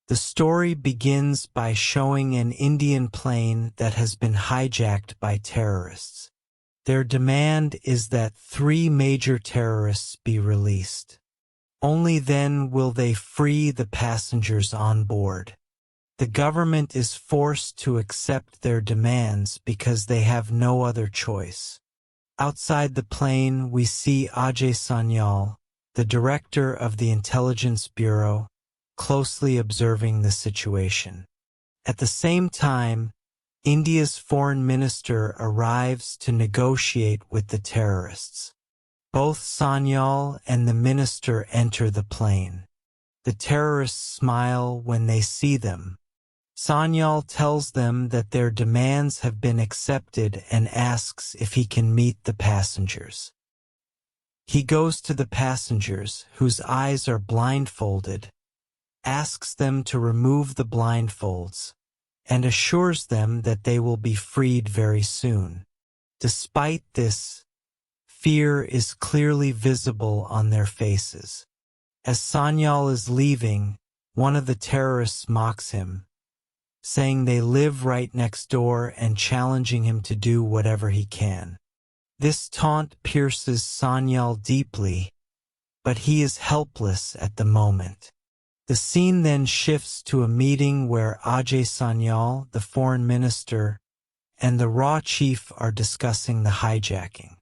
The story begins by showing an Indian plane that has been hijacked by terrorists. Their demand is that 3 major terrorists be released. Only then will they free the passengers on board. The government is forced to accept their demands because they have no other choice. Outside the plane, we see Ajay Sanyal, the director of the Intelligence Bureau, closely observing the situation. At the same time, India's foreign minister arrives to negotiate with the terrorists. Both Sanyal and the minister enter the plane. The terrorists smile when they see them. Sanyal tells them that their demands have been accepted and asks if he can meet the passengers. He goes to the passengers, whose eyes are blindfolded, asks them to remove the blindfolds, and assures them that they will be freed very soon. Despite this, fear is clearly visible on their faces. As Sanyal is leaving, one of the terrorists mocks him, saying they live right next door and challenging him to do whatever he can. This taunt pierces Sanyal deeply, but he is helpless at the moment. The scene then shifts to a meeting where Ajay Sanyal, the foreign minister, and the RAW chief are discussing the hijacking.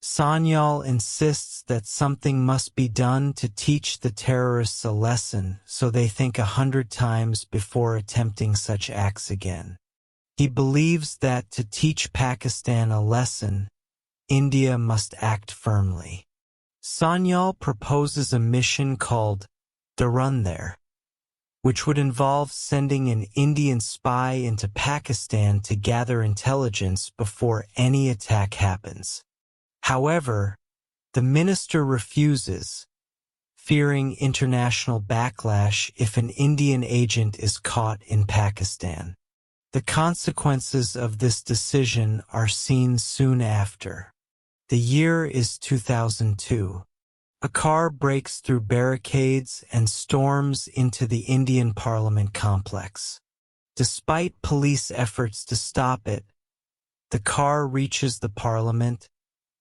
Sanyal insists that something must be done to teach the terrorists a lesson, so they think 100 times before attempting such acts again. He believes that to teach Pakistan a lesson, India must act firmly. Sanyal proposes a mission called Dhurandher, which would involve sending an Indian spy into Pakistan to gather intelligence before any attack happens. However, the minister refuses, fearing international backlash if an Indian agent is caught in Pakistan. The consequences of this decision are seen soon after. The year is 2002. A car breaks through barricades and storms into the Indian Parliament complex. Despite police efforts to stop it, the car reaches the Parliament,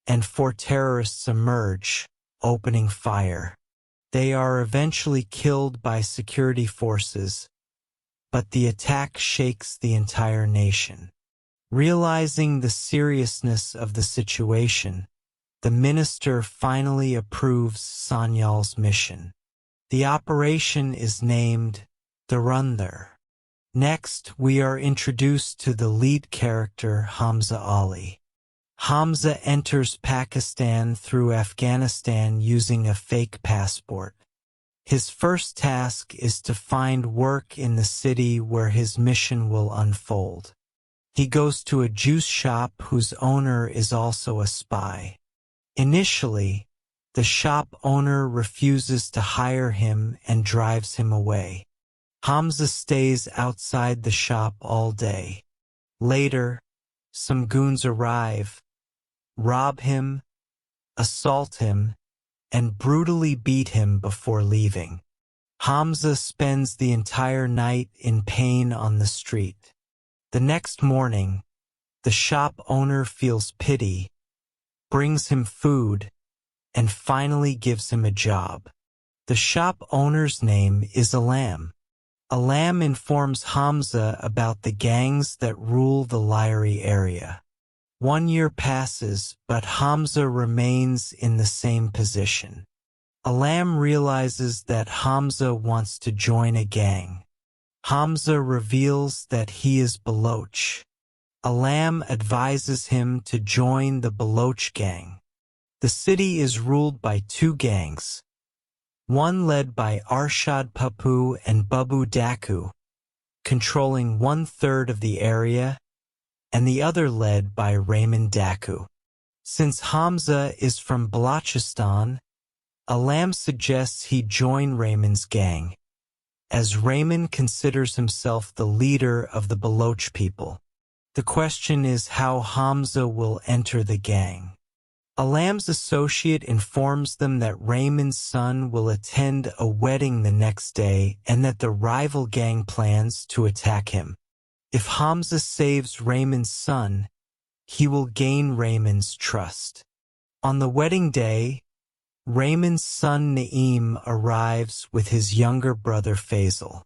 and 4 terrorists emerge, opening fire. They are eventually killed by security forces, but the attack shakes the entire nation. Realizing the seriousness of the situation, the minister finally approves Sanyal's mission. The operation is named Dhurandhar. Next, we are introduced to the lead character, Hamza Ali. Hamza enters Pakistan through Afghanistan using a fake passport. His first task is to find work in the city where his mission will unfold. He goes to a juice shop whose owner is also a spy. Initially, the shop owner refuses to hire him and drives him away. Hamza stays outside the shop all day. Later, some goons arrive, rob him, assault him, and brutally beat him before leaving. Hamza spends the entire night in pain on the street. The next morning, the shop owner feels pity, brings him food, and finally gives him a job. The shop owner's name is Alam. Alam informs Hamza about the gangs that rule the Lyri area. 1 year passes, but Hamza remains in the same position. Alam realizes that Hamza wants to join a gang. Hamza reveals that he is Baloch. Alam advises him to join the Baloch gang. The city is ruled by 2 gangs, one led by Arshad Papu and Babu Daku, controlling 1/3 of the area, and the other led by Raymond Daku. Since Hamza is from Balochistan, Alam suggests he join Raymond's gang, as Raymond considers himself the leader of the Baloch people. The question is how Hamza will enter the gang. Alam's associate informs them that Raymond's son will attend a wedding the next day and that the rival gang plans to attack him. If Hamza saves Raymond's son, he will gain Raymond's trust. On the wedding day, Raymond's son Naeem arrives with his younger brother Faisal.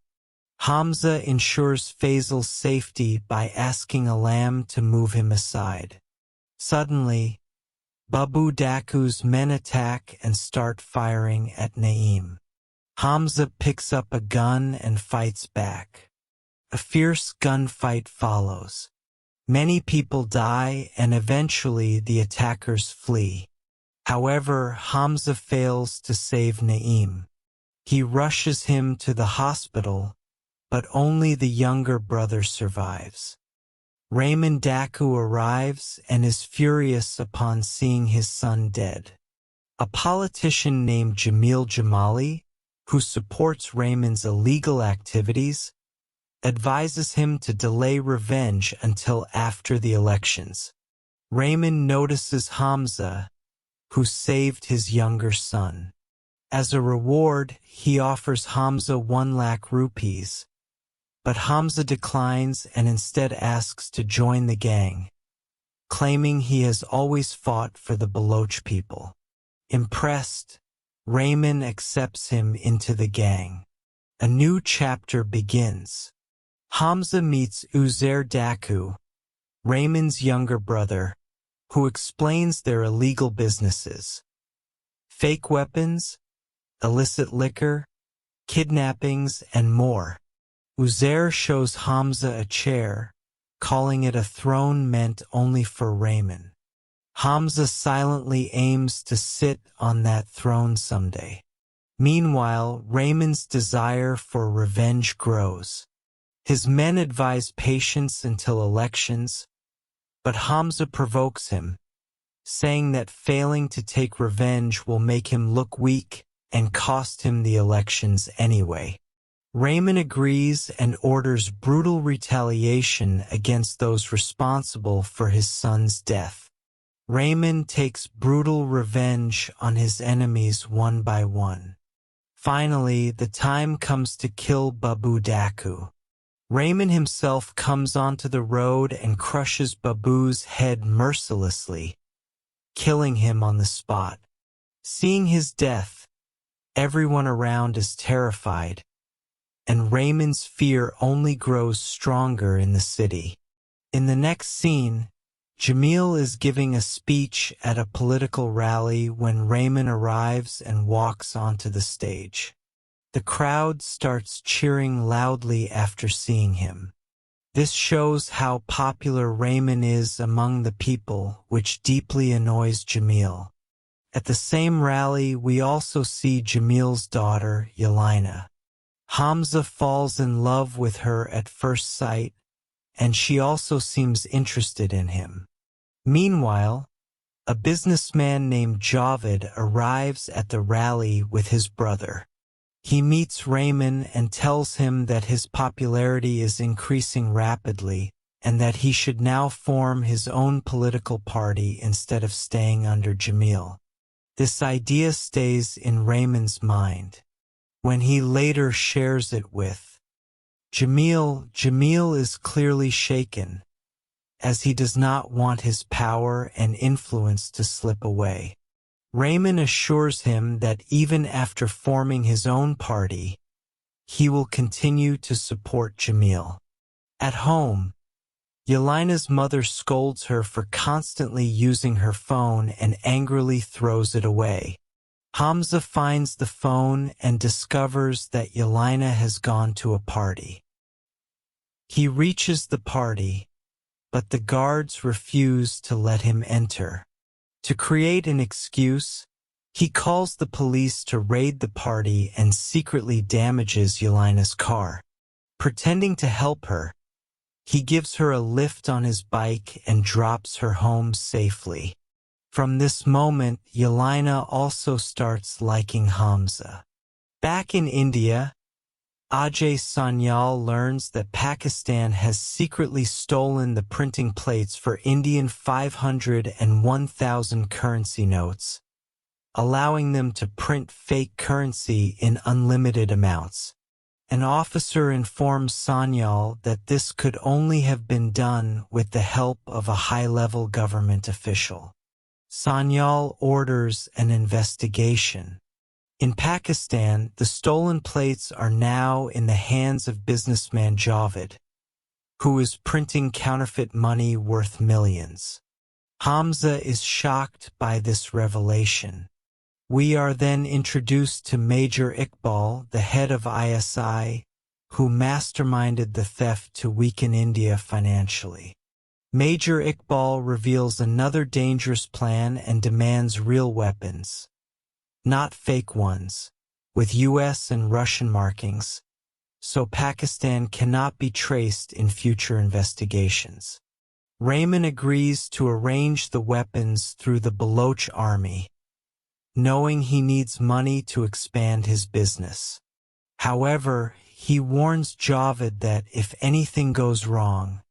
Hamza ensures Faisal's safety by asking Alam to move him aside. Suddenly, Babu Daku's men attack and start firing at Naeem. Hamza picks up a gun and fights back. A fierce gunfight follows. Many people die and eventually the attackers flee. However, Hamza fails to save Naeem. He rushes him to the hospital, but only the younger brother survives. Raymond Daku arrives and is furious upon seeing his son dead. A politician named Jamil Jamali, who supports Raymond's illegal activities, advises him to delay revenge until after the elections. Raymond notices Hamza, who saved his younger son. As a reward, he offers Hamza 1 lakh rupees, but Hamza declines and instead asks to join the gang, claiming he has always fought for the Baloch people. Impressed, Raymond accepts him into the gang. A new chapter begins. Hamza meets Uzair Daku, Raymond's younger brother, who explains their illegal businesses: fake weapons, illicit liquor, kidnappings, and more. Uzair shows Hamza a chair, calling it a throne meant only for Raymond. Hamza silently aims to sit on that throne someday. Meanwhile, Raymond's desire for revenge grows. His men advise patience until elections, but Hamza provokes him, saying that failing to take revenge will make him look weak and cost him the elections anyway. Raymond agrees and orders brutal retaliation against those responsible for his son's death. Raymond takes brutal revenge on his enemies one by one. Finally, the time comes to kill Babu Daku. Raymond himself comes onto the road and crushes Babu's head mercilessly, killing him on the spot. Seeing his death, everyone around is terrified, and Raymond's fear only grows stronger in the city. In the next scene, Jamil is giving a speech at a political rally when Raymond arrives and walks onto the stage. The crowd starts cheering loudly after seeing him. This shows how popular Raymond is among the people, which deeply annoys Jamil. At the same rally, we also see Jamil's daughter, Yelena. Hamza falls in love with her at first sight, and she also seems interested in him. Meanwhile, a businessman named Javed arrives at the rally with his brother. He meets Raymond and tells him that his popularity is increasing rapidly and that he should now form his own political party instead of staying under Jamil. This idea stays in Raymond's mind. When he later shares it with Jamil is clearly shaken, as he does not want his power and influence to slip away. Raymond assures him that even after forming his own party, he will continue to support Jamil. At home, Yelena's mother scolds her for constantly using her phone and angrily throws it away. Hamza finds the phone and discovers that Yelena has gone to a party. He reaches the party, but the guards refuse to let him enter. To create an excuse, he calls the police to raid the party and secretly damages Yelena's car. Pretending to help her, he gives her a lift on his bike and drops her home safely. From this moment, Yelena also starts liking Hamza. Back in India, Ajay Sanyal learns that Pakistan has secretly stolen the printing plates for Indian 500 and 1,000 currency notes, allowing them to print fake currency in unlimited amounts. An officer informs Sanyal that this could only have been done with the help of a high-level government official. Sanyal orders an investigation. In Pakistan, the stolen plates are now in the hands of businessman Javed, who is printing counterfeit money worth millions. Hamza is shocked by this revelation. We are then introduced to Major Iqbal, the head of ISI, who masterminded the theft to weaken India financially. Major Iqbal reveals another dangerous plan and demands real weapons, not fake ones, with US and Russian markings, so Pakistan cannot be traced in future investigations. Raymond agrees to arrange the weapons through the Baloch army, knowing he needs money to expand his business. However, he warns Javed that if anything goes wrong,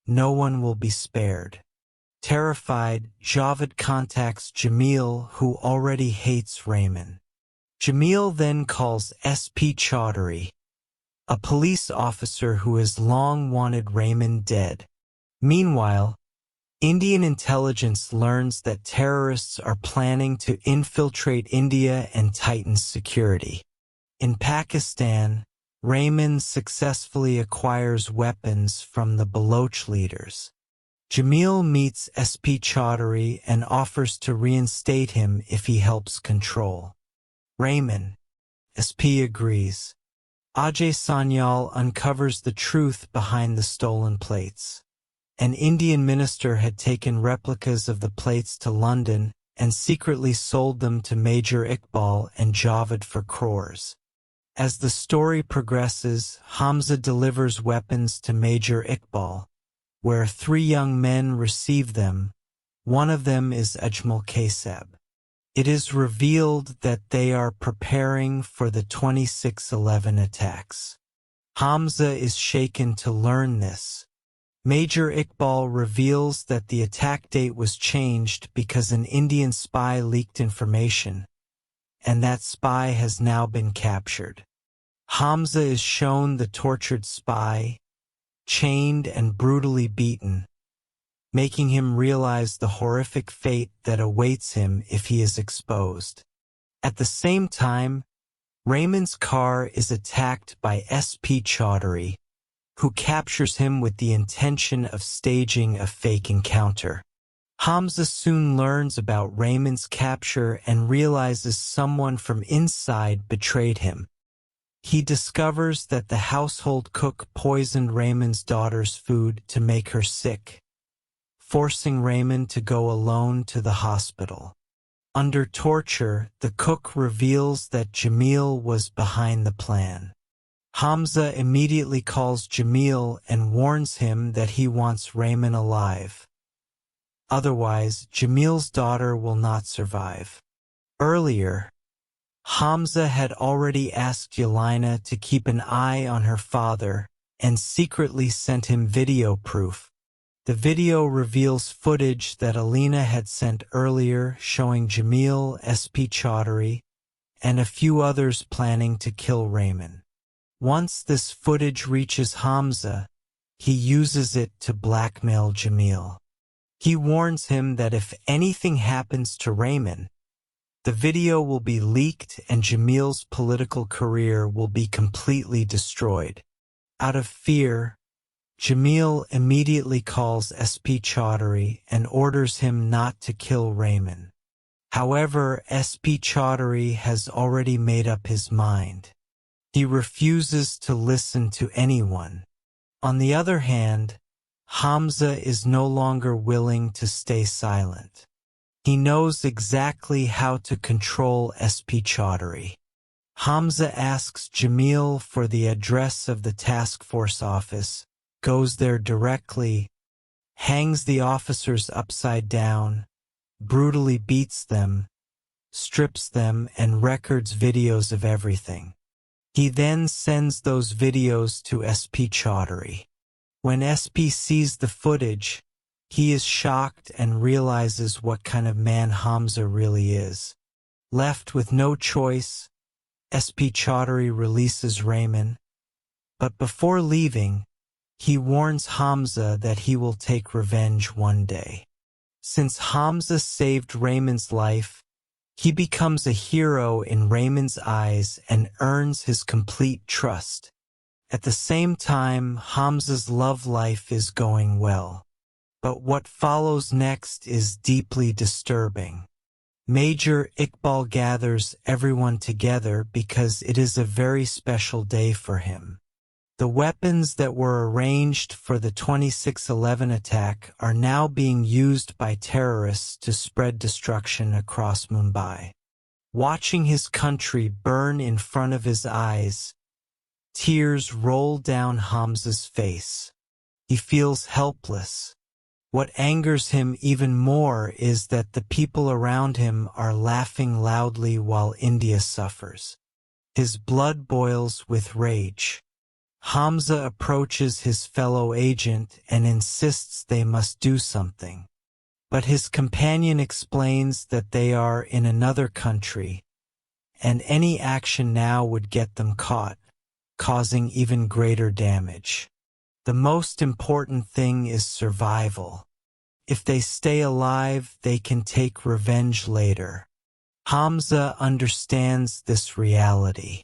no one will be spared. Terrified, Javed contacts Jamil, who already hates Raymond. Jamil then calls SP Chaudhary, a police officer who has long wanted Raymond dead. Meanwhile, Indian intelligence learns that terrorists are planning to infiltrate India and tighten security. In Pakistan, Raymond successfully acquires weapons from the Baloch leaders. Jamil meets SP Chaudhary and offers to reinstate him if he helps control. Raymond, SP agrees. Ajay Sanyal uncovers the truth behind the stolen plates. An Indian minister had taken replicas of the plates to London and secretly sold them to Major Iqbal and Javed for crores. As the story progresses, Hamza delivers weapons to Major Iqbal, where 3 young men receive them. One of them is Ajmal Kaseb. It is revealed that they are preparing for the 26/11 attacks. Hamza is shaken to learn this. Major Iqbal reveals that the attack date was changed because an Indian spy leaked information, and that spy has now been captured. Hamza is shown the tortured spy, chained and brutally beaten, making him realize the horrific fate that awaits him if he is exposed. At the same time, Raymond's car is attacked by SP Chaudhary, who captures him with the intention of staging a fake encounter. Hamza soon learns about Raymond's capture and realizes someone from inside betrayed him. He discovers that the household cook poisoned Raymond's daughter's food to make her sick, forcing Raymond to go alone to the hospital. Under torture, the cook reveals that Jamil was behind the plan. Hamza immediately calls Jamil and warns him that he wants Raymond alive. Otherwise, Jamil's daughter will not survive. Earlier, Hamza had already asked Yelena to keep an eye on her father and secretly sent him video proof. The video reveals footage that Alina had sent earlier showing Jamil, SP Chaudhary, and a few others planning to kill Raymond. Once this footage reaches Hamza, he uses it to blackmail Jamil. He warns him that if anything happens to Raymond, the video will be leaked and Jamil's political career will be completely destroyed. Out of fear, Jamil immediately calls SP Chaudhary and orders him not to kill Raymond. However, SP Chaudhary has already made up his mind. He refuses to listen to anyone. On the other hand, Hamza is no longer willing to stay silent. He knows exactly how to control SP Chaudhary. Hamza asks Jamil for the address of the task force office, goes there directly, hangs the officers upside down, brutally beats them, strips them, and records videos of everything. He then sends those videos to SP Chaudhary. When SP sees the footage, he is shocked and realizes what kind of man Hamza really is. Left with no choice, SP Chaudhary releases Raymond, but before leaving, he warns Hamza that he will take revenge one day. Since Hamza saved Raymond's life, he becomes a hero in Raymond's eyes and earns his complete trust. At the same time, Hamza's love life is going well. But what follows next is deeply disturbing. Major Iqbal gathers everyone together because it is a very special day for him. The weapons that were arranged for the 26/11 attack are now being used by terrorists to spread destruction across Mumbai. Watching his country burn in front of his eyes, tears roll down Hamza's face. He feels helpless. What angers him even more is that the people around him are laughing loudly while India suffers. His blood boils with rage. Hamza approaches his fellow agent and insists they must do something. But his companion explains that they are in another country, and any action now would get them caught, causing even greater damage. The most important thing is survival. If they stay alive, they can take revenge later. Hamza understands this reality.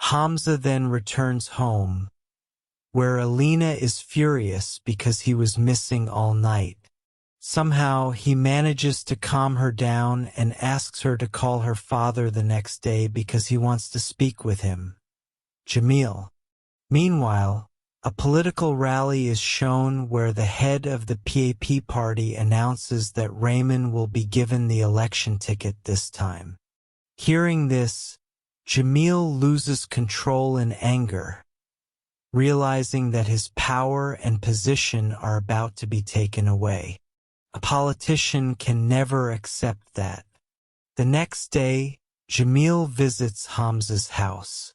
Hamza then returns home, where Alina is furious because he was missing all night. Somehow, he manages to calm her down and asks her to call her father the next day because he wants to speak with him. Jamil. Meanwhile, a political rally is shown where the head of the PAP party announces that Raymond will be given the election ticket this time. Hearing this, Jamil loses control in anger, realizing that his power and position are about to be taken away. A politician can never accept that. The next day, Jamil visits Hamza's house.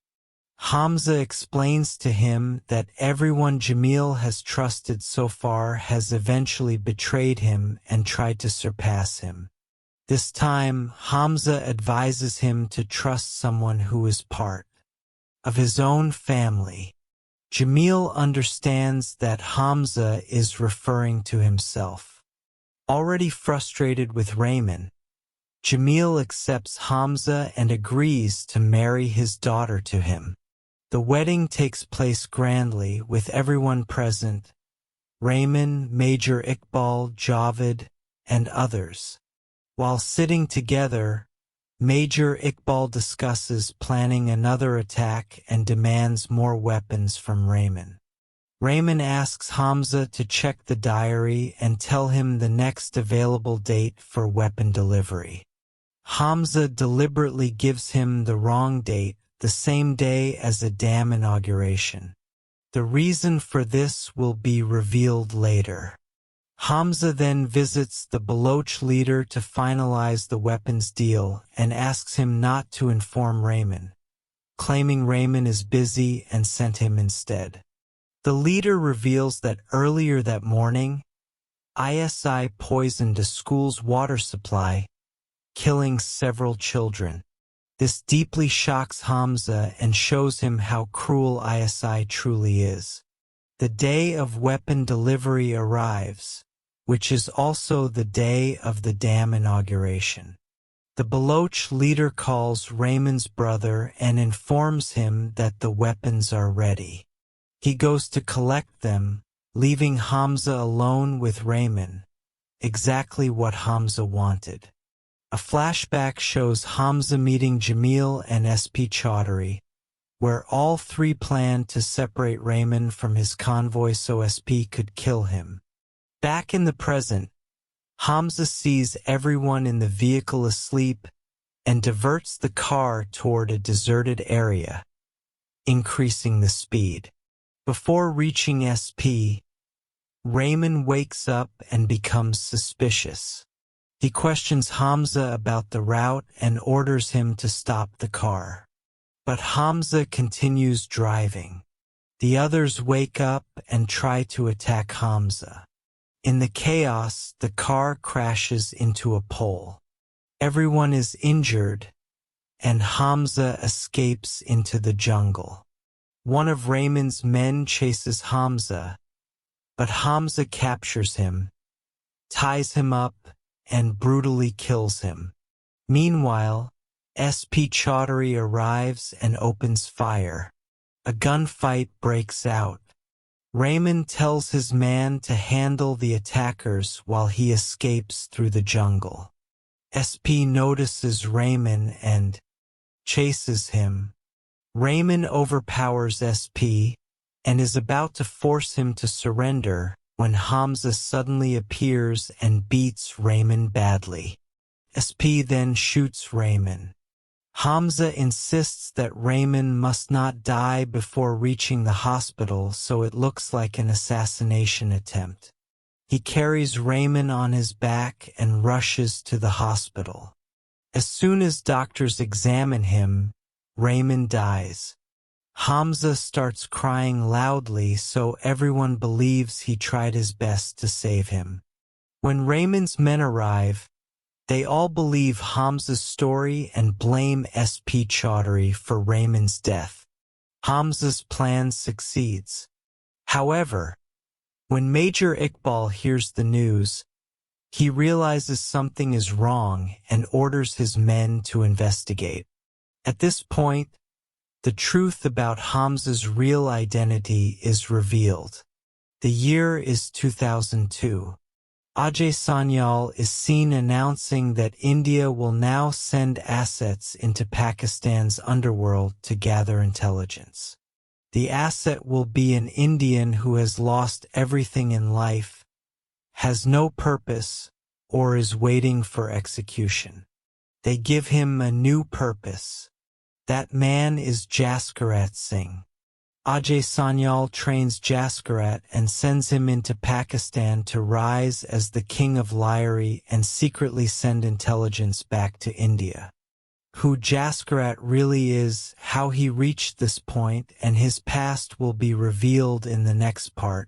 Hamza explains to him that everyone Jamil has trusted so far has eventually betrayed him and tried to surpass him. This time, Hamza advises him to trust someone who is part of his own family. Jamil understands that Hamza is referring to himself. Already frustrated with Raymond, Jamil accepts Hamza and agrees to marry his daughter to him. The wedding takes place grandly with everyone present: Raymond, Major Iqbal, Javed, and others. While sitting together, Major Iqbal discusses planning another attack and demands more weapons from Raymond. Raymond asks Hamza to check the diary and tell him the next available date for weapon delivery. Hamza deliberately gives him the wrong date, the same day as a dam inauguration. The reason for this will be revealed later. Hamza then visits the Baloch leader to finalize the weapons deal and asks him not to inform Raymond, claiming Raymond is busy and sent him instead. The leader reveals that earlier that morning, ISI poisoned a school's water supply, killing several children. This deeply shocks Hamza and shows him how cruel ISI truly is. The day of weapon delivery arrives, which is also the day of the dam inauguration. The Baloch leader calls Raymond's brother and informs him that the weapons are ready. He goes to collect them, leaving Hamza alone with Raymond, exactly what Hamza wanted. A flashback shows Hamza meeting Jamil and SP Chaudhary, where all three planned to separate Raymond from his convoy so SP could kill him. Back in the present, Hamza sees everyone in the vehicle asleep and diverts the car toward a deserted area, increasing the speed. Before reaching SP, Raymond wakes up and becomes suspicious. He questions Hamza about the route and orders him to stop the car. But Hamza continues driving. The others wake up and try to attack Hamza. In the chaos, the car crashes into a pole. Everyone is injured, and Hamza escapes into the jungle. One of Raymond's men chases Hamza, but Hamza captures him, ties him up, and brutally kills him. Meanwhile, SP Chaudhary arrives and opens fire. A gunfight breaks out. Raymond tells his man to handle the attackers while he escapes through the jungle. SP notices Raymond and chases him. Raymond overpowers SP and is about to force him to surrender when Hamza suddenly appears and beats Raymond badly. SP then shoots Raymond. Hamza insists that Raymond must not die before reaching the hospital, so it looks like an assassination attempt. He carries Raymond on his back and rushes to the hospital. As soon as doctors examine him, Raymond dies. Hamza starts crying loudly, so everyone believes he tried his best to save him. When Raymond's men arrive, they all believe Hamza's story and blame SP Chaudhary for Raymond's death. Hamza's plan succeeds. However, when Major Iqbal hears the news, he realizes something is wrong and orders his men to investigate. At this point, the truth about Hamza's real identity is revealed. The year is 2002. Ajay Sanyal is seen announcing that India will now send assets into Pakistan's underworld to gather intelligence. The asset will be an Indian who has lost everything in life, has no purpose, or is waiting for execution. They give him a new purpose. That man is Jaskirat Singh. Ajay Sanyal trains Jaskirat and sends him into Pakistan to rise as the king of Lyari and secretly send intelligence back to India. Who Jaskirat really is, how he reached this point, and his past will be revealed in the next part.